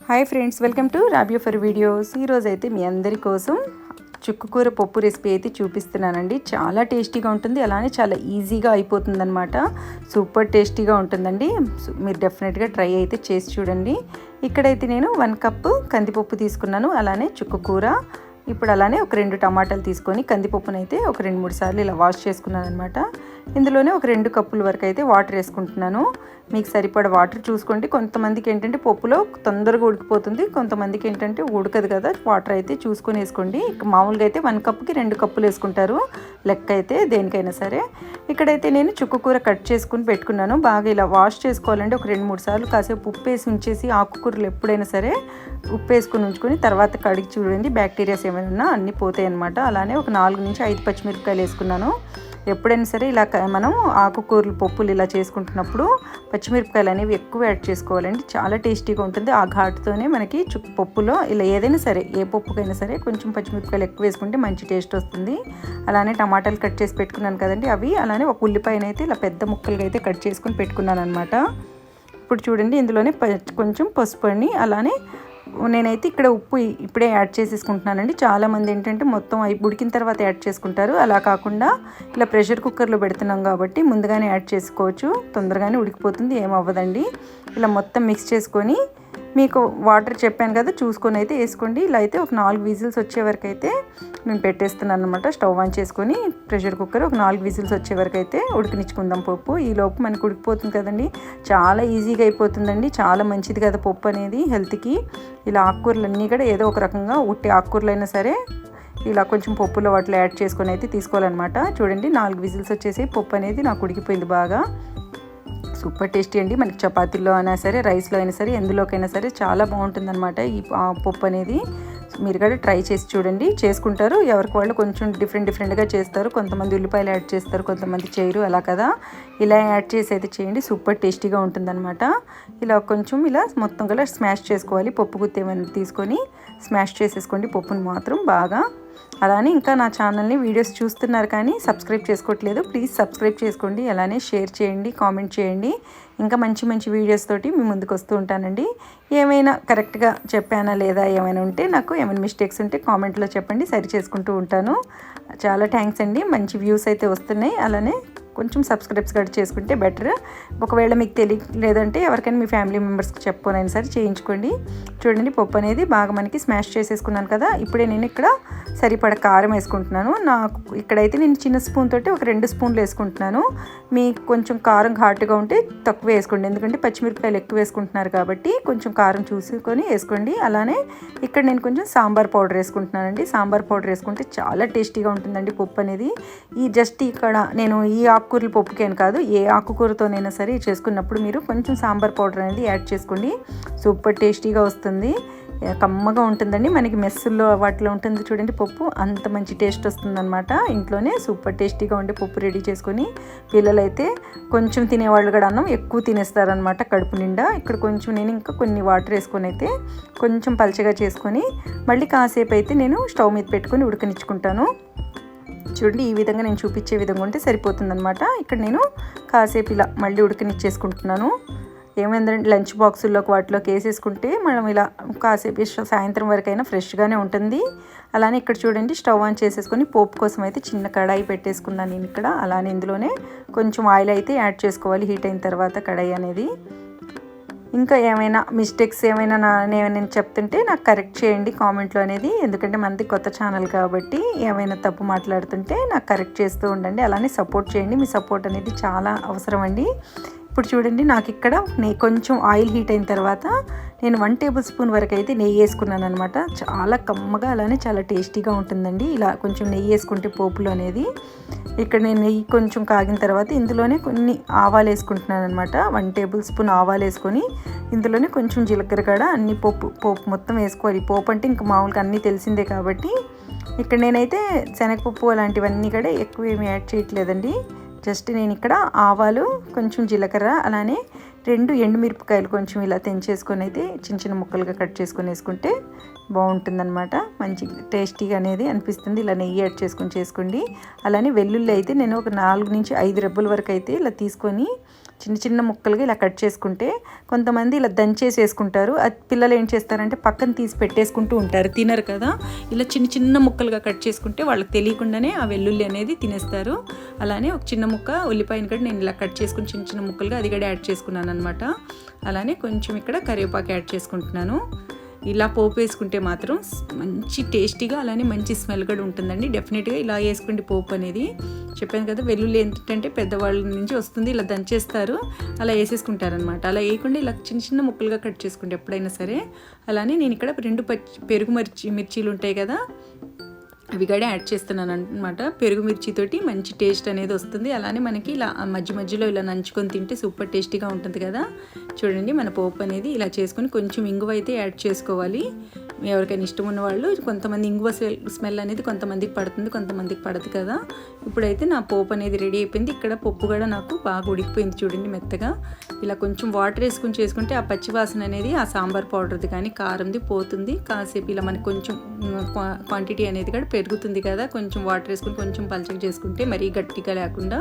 Hi friends, welcome to రాబియో for videos. ఈరోజు అయితే మీ అందరి కోసం చుక్కకూర పప్పు రెసిపీ అయితే చూపిస్తున్నానండి. చాలా టేస్టీగా ఉంటుంది, అలానే చాలా ఈజీగా అయిపోతుందన్నమాట. సూపర్ టేస్టీగా ఉంటుందండి. మీరు డెఫినెట్గా ట్రై అయితే చేసి చూడండి. ఇక్కడైతే నేను 1 కప్పు కందిపప్పు తీసుకున్నాను, అలానే చుక్కకూర. ఇప్పుడు అలానే ఒక 2 టమాటాలు తీసుకొని కందిపప్పునైతే ఒక 2-3 సార్లు ఇలా వాష్ చేసుకున్నాను అనమాట. ఇందులోనే ఒక 2 కప్పుల వరకు అయితే వాటర్ వేసుకుంటున్నాను. మీకు సరిపడ వాటర్ చూసుకోండి. కొంతమందికి ఏంటంటే పప్పులో తొందరగా ఉడికిపోతుంది, కొంతమందికి ఏంటంటే ఉడకదు కదా. వాటర్ అయితే చూసుకొని వేసుకోండి. మామూలుగా అయితే 1 కప్పుకి 2 కప్పులు వేసుకుంటారు లెక్క అయితే దేనికైనా సరే. ఇక్కడైతే నేను చుక్కకూర కట్ చేసుకుని పెట్టుకున్నాను. బాగా ఇలా వాష్ చేసుకోవాలంటే ఒక 2-3 సార్లు కాసేపు ఉప్పు వేసి ఉంచేసి, ఆకుకూరలు ఎప్పుడైనా సరే ఉప్పు వేసుకుని ఉంచుకొని తర్వాత కడిగి చూడండి, బ్యాక్టీరియాస్ ఏమైనా ఉన్నా అన్నీ పోతాయి అనమాట. అలానే ఒక 4-5 పచ్చిమిరపకాయలు వేసుకున్నాను. ఎప్పుడైనా సరే ఇలా మనం ఆకుకూరలు పప్పులు ఇలా చేసుకుంటున్నప్పుడు పచ్చిమిరపకాయలు అనేవి ఎక్కువ యాడ్ చేసుకోవాలండి. చాలా టేస్టీగా ఉంటుంది. ఆ ఘాటుతోనే మనకి పప్పులో ఇలా ఏదైనా సరే, ఏ పప్పుకైనా సరే కొంచెం పచ్చిమిరపకాయలు ఎక్కువ వేసుకుంటే మంచి టేస్ట్ వస్తుంది. అలానే టమాటాలు కట్ చేసి పెట్టుకున్నాను కదండి, అవి. అలానే ఒక ఉల్లిపాయను అయితే ఇలా పెద్ద ముక్కలుగా అయితే కట్ చేసుకుని పెట్టుకున్నాను అనమాట. ఇప్పుడు చూడండి, ఇందులోనే కొంచెం పసుపు అండి. అలానే నేనైతే ఇక్కడ ఉప్పు ఇప్పుడే యాడ్ చేసేసుకుంటున్నానండి. చాలామంది ఏంటంటే మొత్తం ఉడికిన తర్వాత యాడ్ చేసుకుంటారు. అలా కాకుండా ఇలా ప్రెషర్ కుక్కర్లో పెడుతున్నాం కాబట్టి ముందుగానే యాడ్ చేసుకోవచ్చు, తొందరగానే ఉడికిపోతుంది, ఏమవ్వదండి. ఇలా మొత్తం మిక్స్ చేసుకొని, మీకు వాటర్ చెప్పాను కదా, చూసుకొని అయితే వేసుకోండి. ఇలా అయితే ఒక 4 విజిల్స్ వచ్చే వరకు అయితే నేను పెట్టేస్తున్నాను అనమాట. స్టవ్ ఆన్ చేసుకొని ప్రెషర్ కుక్కర్ ఒక 4 విజిల్స్ వచ్చే వరకు అయితే ఉడికినిచ్చుకుందాం పప్పు. ఈలోపు మనకు ఉడికిపోతుంది కదండి. చాలా ఈజీగా అయిపోతుందండి. చాలా మంచిది కదా పప్పు అనేది హెల్త్కి. ఇలా ఆకుకూరలు అన్నీ కూడా ఏదో ఒక రకంగా ఉట్టి ఆకుకూరలు అయినా సరే ఇలా కొంచెం పప్పులో వాటిలో యాడ్ చేసుకొని అయితే తీసుకోవాలన్నమాట. చూడండి, 4 విజిల్స్ వచ్చేసి పప్పు అనేది నాకు ఉడికిపోయింది బాగా. సూపర్ టేస్టీ అండి. మనకి చపాతీల్లో అయినా సరే, రైస్లో అయినా సరే, ఎందులోకైనా సరే చాలా బాగుంటుంది అనమాట ఈ పప్పు అనేది. మీరు కూడా ట్రై చేసి చూడండి. చేసుకుంటారు, ఎవరికి వాళ్ళు కొంచెం డిఫరెంట్గా చేస్తారు. కొంతమంది ఉల్లిపాయలు యాడ్ చేస్తారు, కొంతమంది చేయరు, అలా కదా. ఇలా యాడ్ చేసి అయితే చేయండి, సూపర్ టేస్టీగా ఉంటుందన్నమాట. ఇలా కొంచెం ఇలా మొత్తం కూడా స్మాష్ చేసుకోవాలి. పప్పు గుత్తి ఏమైనా తీసుకొని స్మాష్ చేసేసుకోండి పప్పును మాత్రం బాగా. అలానే ఇంకా నా ఛానల్ని వీడియోస్ చూస్తున్నారు కానీ సబ్స్క్రైబ్ చేసుకోవట్లేదు, ప్లీజ్ సబ్స్క్రైబ్ చేసుకోండి. అలానే షేర్ చేయండి, కామెంట్ చేయండి. ఇంకా మంచి వీడియోస్ తోటి మీ ముందుకు వస్తూ ఉంటానండి. ఏమైనా కరెక్ట్గా చెప్పానా లేదా, ఏమైనా ఉంటే నాకు ఏమైనా మిస్టేక్స్ ఉంటే కామెంట్లో చెప్పండి, సరి చేసుకుంటూ ఉంటాను. చాలా థ్యాంక్స్ అండి. మంచి వ్యూస్ అయితే వస్తున్నాయి. అలానే కొంచెం సబ్స్క్రైబ్స్ కూడా చేసుకుంటే బెటర్. ఒకవేళ మీకు లేదంటే ఎవరికైనా మీ ఫ్యామిలీ మెంబర్స్కి చెప్పుకోనైనా సరే చేయించుకోండి. చూడండి, పప్పు అనేది బాగా మనకి స్మాష్ చేసేసుకున్నాను కదా. ఇప్పుడే నేను ఇక్కడ సరిపడ కారం వేసుకుంటున్నాను. నాకు ఇక్కడైతే నేను చిన్న స్పూన్ తోటి ఒక 2 స్పూన్లు వేసుకుంటున్నాను. మీకు కొంచెం కారం ఘాటుగా ఉంటే తక్కువ వేసుకోండి, ఎందుకంటే పచ్చిమిరపకాయలు ఎక్కువ వేసుకుంటున్నారు కాబట్టి కొంచెం కారం చూసుకొని వేసుకోండి. అలానే ఇక్కడ నేను కొంచెం సాంబార్ పౌడర్ వేసుకుంటున్నానండి. సాంబార్ పౌడర్ వేసుకుంటే చాలా టేస్టీగా ఉంటుందండి పప్పు అనేది. జస్ట్ ఇక్కడ నేను ఈ ఆకుకూరల పప్పుకి అని కాదు, ఏ ఆకుకూరతోనైనా సరే చేసుకున్నప్పుడు మీరు కొంచెం సాంబార్ పౌడర్ అనేది యాడ్ చేసుకోండి. సూపర్ టేస్టీగా వస్తుంది, కమ్మగా ఉంటుందండి. మనకి మెస్సుల్లో వాటిలో ఉంటుంది చూడండి పప్పు, అంత మంచి టేస్ట్ వస్తుందన్నమాట. ఇంట్లోనే సూపర్ టేస్టీగా ఉండే పప్పు రెడీ చేసుకొని పిల్లలైతే కొంచెం తినేవాళ్ళు కూడా అన్నం ఎక్కువ తినేస్తారనమాట కడుపు నిండా. ఇక్కడ కొంచెం నేను ఇంకా కొన్ని వాటర్ వేసుకొని అయితే కొంచెం పలచగా చేసుకొని మళ్ళీ కాసేపు అయితే నేను స్టవ్ మీద పెట్టుకొని ఉడకనిచ్చుకుంటాను. చూడండి, ఈ విధంగా నేను చూపించే విధంగా ఉంటే సరిపోతుందనమాట. ఇక్కడ నేను కాసేపు ఇలా మళ్ళీ ఉడకనిచ్చేసుకుంటున్నాను. ఏమైందంటే లంచ్ బాక్సుల్లోకి వాటిలోకి వేసేసుకుంటే మనం ఇలా కాసేపు సాయంత్రం వరకైనా ఫ్రెష్గానే ఉంటుంది. అలానే ఇక్కడ చూడండి, స్టవ్ ఆన్ చేసేసుకొని పోపు కోసం అయితే చిన్న కడాయి పెట్టేసుకున్నాను నేను ఇక్కడ. అలానే ఇందులోనే కొంచెం ఆయిల్ అయితే యాడ్ చేసుకోవాలి హీట్ అయిన తర్వాత కడాయి అనేది. ఇంకా ఏమైనా మిస్టేక్స్ ఏమైనా నేను చెప్తుంటే నాకు కరెక్ట్ చేయండి కామెంట్లో అనేది, ఎందుకంటే మనది కొత్త ఛానల్ కాబట్టి ఏమైనా తప్పు మాట్లాడుతుంటే నాకు కరెక్ట్ చేస్తూ ఉండండి. అలానే సపోర్ట్ చేయండి, మీ సపోర్ట్ అనేది చాలా అవసరం అండి. ఇప్పుడు చూడండి, నాకు ఇక్కడ కొంచెం ఆయిల్ హీట్ అయిన తర్వాత నేను 1 టేబుల్ స్పూన్ వరకు అయితే నెయ్యి వేసుకున్నాను అనమాట. చాలా కమ్మగా అలానే చాలా టేస్టీగా ఉంటుందండి ఇలా కొంచెం నెయ్యి వేసుకుంటే పోపులు అనేది. ఇక్కడ నేను నెయ్యి కొంచెం కాగిన తర్వాత ఇందులోనే కొన్ని ఆవాలు వేసుకుంటున్నాను అనమాట. 1 టేబుల్ స్పూన్ ఆవాలు వేసుకొని ఇందులోనే కొంచెం జీలకర్ర కూడా అన్ని పోపు మొత్తం వేసుకోవాలి. పోపు అంటే ఇంకా మామూలుగా అన్నీ తెలిసిందే కాబట్టి ఇక్కడ నేనైతే శనగపప్పు అలాంటివన్నీ కూడా ఎక్కువ ఏమి యాడ్ చేయట్లేదండి. జస్ట్ నేను ఇక్కడ ఆవాలు, కొంచెం జీలకర్ర, అలానే 2 ఎండుమిరపకాయలు కొంచెం ఇలా తెంచేసుకొని అయితే చిన్న ముక్కలుగా కట్ చేసుకొని వేసుకుంటే బాగుంటుందన్నమాట. మంచి టేస్టీగా అనేది అనిపిస్తుంది. ఇలా నెయ్యి యాడ్ చేసుకోండి. అలానే వెల్లుల్లి అయితే నేను ఒక 4-5 రెబ్బల వరకు అయితే ఇలా తీసుకొని చిన్న చిన్న ముక్కలుగా ఇలా కట్ చేసుకుంటే, కొంతమంది ఇలా దంచేసి వేసుకుంటారు. అది పిల్లలు ఏం చేస్తారంటే పక్కన తీసి పెట్టేసుకుంటూ ఉంటారు, తినరు కదా. ఇలా చిన్న చిన్న ముక్కలుగా కట్ చేసుకుంటే వాళ్ళకి తెలియకుండానే ఆ వెల్లుల్లి అనేది తినేస్తారు. అలానే ఒక చిన్న ముక్క ఉల్లిపాయని కూడా నేను ఇలా కట్ చేసుకుని చిన్న చిన్న ముక్కలుగా అది కూడా యాడ్ చేసుకున్నాను అనమాట. అలానే కొంచెం ఇక్కడ కరివేపాకు యాడ్ చేసుకుంటున్నాను. ఇలా పోపు వేసుకుంటే మాత్రం మంచి టేస్టీగా అలానే మంచి స్మెల్ కూడా ఉంటుందండి. డెఫినెట్గా ఇలా వేసుకోండి పోపు అనేది. చెప్పాను కదా, వెల్లుల్లి ఏంటంటే పెద్దవాళ్ళ నుంచి వస్తుంది, ఇలా దంచేస్తారు, అలా వేసేసుకుంటారనమాట. అలా వేయకుండా ఇలా చిన్న చిన్న ముక్కలుగా కట్ చేసుకుంటే ఎప్పుడైనా సరే. అలానే నేను ఇక్కడ 2 పెరుగు మిర్చీలు ఉంటాయి కదా, అవి కూడా యాడ్ చేస్తున్నాను అనమాట. పెరుగు మిర్చితోటి మంచి టేస్ట్ అనేది వస్తుంది. అలానే మనకి ఇలా మధ్యలో ఇలా నంచుకొని తింటే సూపర్ టేస్టీగా ఉంటుంది కదా. చూడండి, మన పోపు అనేది ఇలా చేసుకొని కొంచెం ఇంగువ అయితే యాడ్ చేసుకోవాలి. ఎవరికైనా ఇష్టం ఉన్న వాళ్ళు, కొంతమంది ఇంగువ స్మెల్ అనేది కొంతమందికి పడుతుంది, కొంతమందికి పడదు కదా. ఇప్పుడైతే నా పోపు అనేది రెడీ అయిపోయింది. ఇక్కడ పప్పు కూడా నాకు బాగా ఉడికిపోయింది చూడండి మెత్తగా. ఇలా కొంచెం వాటర్ వేసుకుని చేసుకుంటే ఆ పచ్చివాసన అనేది ఆ సాంబార్ పౌడర్ది కానీ కారంది పోతుంది. కాసేపు ఇలా మనకి కొంచెం క్వాంటిటీ అనేది కూడా పెరుగుతుంది కదా. కొంచెం వాటర్ వేసుకుని కొంచెం పలచగా చేసుకుంటే మరీ గట్టిగా లేకుండా.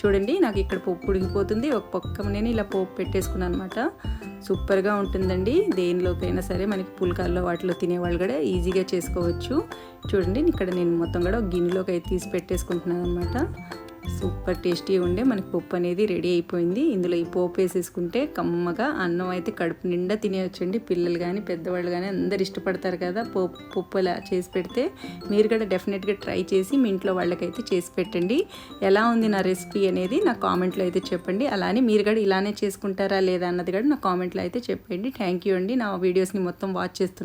చూడండి, నాకు ఇక్కడ పప్పు ఉడికిపోతుంది. ఒక పక్క నేను ఇలా పోపు పెట్టేసుకున్నాను అనమాట. సూపర్గా ఉంటుందండి. దేనిలోకైనా సరే మనకి పుల్కాల్లో వాటిలో తినేవాళ్ళు కూడా ఈజీగా చేసుకోవచ్చు. చూడండి, ఇక్కడ నేను మొత్తం కూడా ఒక గిన్నెలోకి అయితే తీసి పెట్టేసుకుంటున్నాను అనమాట. సూపర్ టేస్టీ ఉండే మనకి పప్పు అనేది రెడీ అయిపోయింది. ఇందులో ఈ పోపు వేసేసుకుంటే కమ్మగా అన్నం అయితే కడుపు నిండా తినేయొచ్చండి. పిల్లలు కానీ పెద్దవాళ్ళు కానీ అందరు ఇష్టపడతారు కదా పప్పు అలా చేసి పెడితే. మీరు కూడా డెఫినెట్గా ట్రై చేసి మీ ఇంట్లో వాళ్ళకైతే చేసి పెట్టండి. ఎలా ఉంది నా రెసిపీ అనేది నా కామెంట్లో అయితే చెప్పండి. అలానే మీరు కూడా ఇలానే చేసుకుంటారా లేదా అన్నది కూడా నా కామెంట్లో అయితే చెప్పండి. థ్యాంక్ యూ అండి, నా వీడియోస్ని మొత్తం వాచ్ చేస్తున్నారు.